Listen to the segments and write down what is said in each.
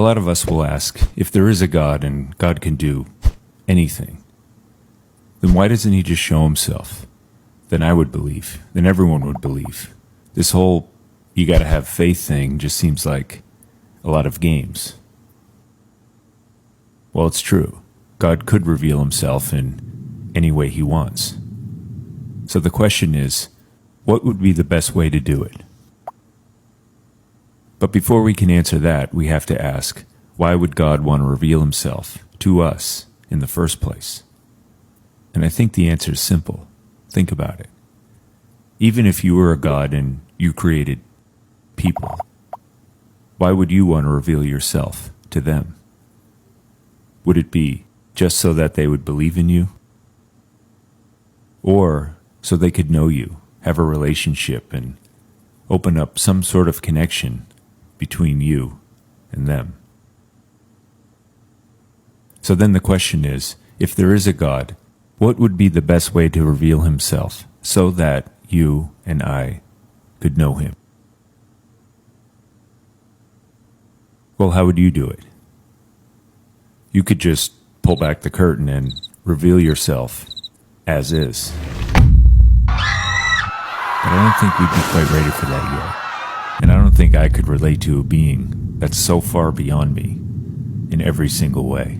A lot of us will ask, if there is a God and God can do anything, then why doesn't he just show himself? Then I would believe. Then everyone would believe. This whole you gotta have faith thing just seems like a lot of games. Well, it's true. God could reveal himself in any way he wants. So the question is, what would be the best way to do it? But before we can answer that, we have to ask, why would God want to reveal himself to us in the first place? And I think the answer is simple. Think about it. Even if you were a God and you created people, why would you want to reveal yourself to them? Would it be just so that they would believe in you? Or so they could know you, have a relationship, and open up some sort of connection between you and them? So then the question is, if there is a God, what would be the best way to reveal himself so that you and I could know him? Well, how would you do it? You could just pull back the curtain and reveal yourself as is. But I don't think we'd be quite ready for that yet. And I don't think I could relate to a being that's so far beyond me in every single way.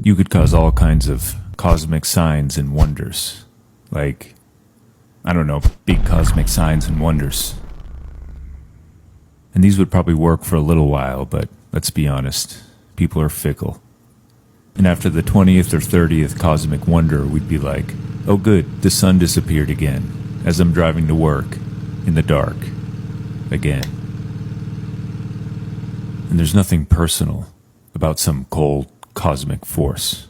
You could cause all kinds of cosmic signs and wonders. Like, I don't know, big cosmic signs and wonders. And these would probably work for a little while, but let's be honest, people are fickle. And after the 20th or 30th cosmic wonder, we'd be like, oh good, the sun disappeared again, as I'm driving to work, in the dark, again. And there's nothing personal about some cold cosmic force.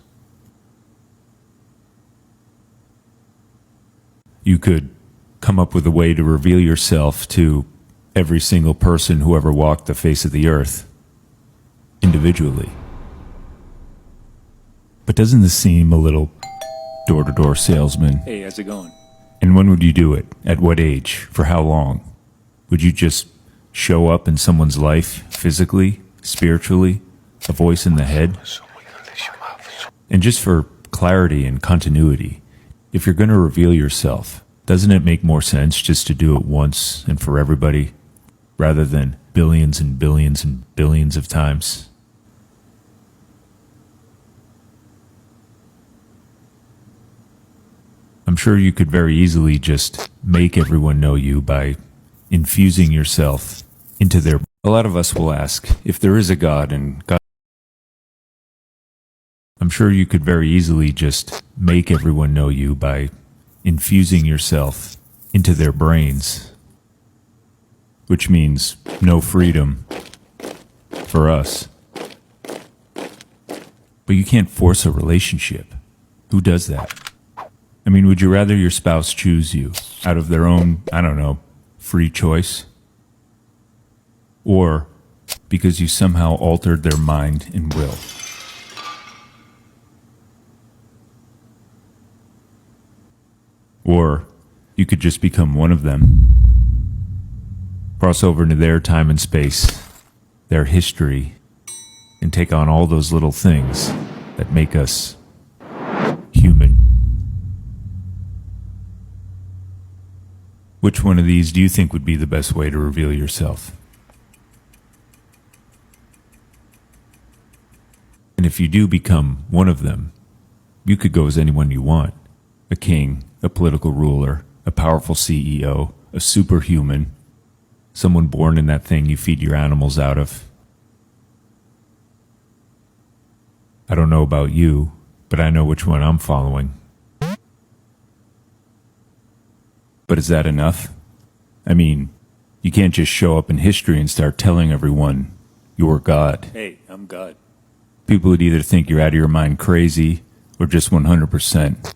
You could come up with a way to reveal yourself to every single person who ever walked the face of the earth, individually. But doesn't this seem a little door-to-door salesman? Hey, how's it going? And when would you do it? At what age? For how long? Would you just show up in someone's life, physically, spiritually, a voice in the head? And just for clarity and continuity, if you're going to reveal yourself, doesn't it make more sense just to do it once and for everybody, rather than billions and billions and billions of times? I'm sure you could very easily just make everyone know you by infusing yourself into their... A lot of us will ask, if there is a God and God... I'm sure you could very easily just make everyone know you by infusing yourself into their brains, which means no freedom for us. But you can't force a relationship. Who does that? I mean, would you rather your spouse choose you out of their own, I don't know, free choice? Or because you somehow altered their mind and will? Or you could just become one of them, cross over into their time and space, their history, and take on all those little things that make us human. Which one of these do you think would be the best way to reveal yourself? And if you do become one of them, you could go as anyone you want. A king, a political ruler, a powerful CEO, a superhuman, someone born in that thing you feed your animals out of. I don't know about you, but I know which one I'm following. But is that enough? I mean, you can't just show up in history and start telling everyone you're God. Hey, I'm God. People would either think you're out of your mind crazy or just 100%.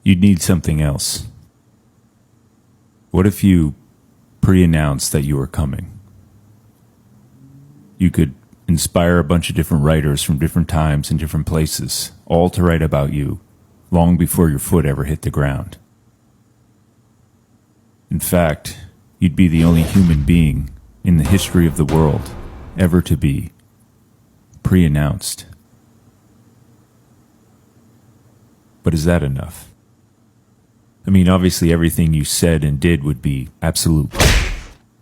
You'd need something else. What if you pre-announced that you were coming? You could inspire a bunch of different writers from different times and different places, all to write about you long before your foot ever hit the ground. In fact, you'd be the only human being in the history of the world ever to be pre-announced. But is that enough? I mean, obviously everything you said and did would be absolute,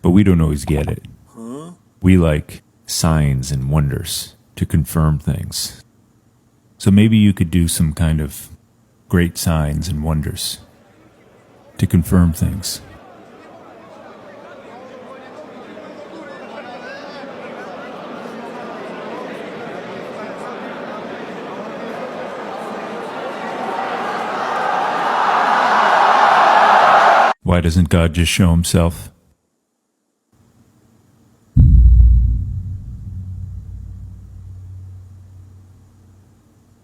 but we don't always get it. We like signs and wonders to confirm things. So maybe you could do some kind of great signs and wonders to confirm things. Why doesn't God just show himself?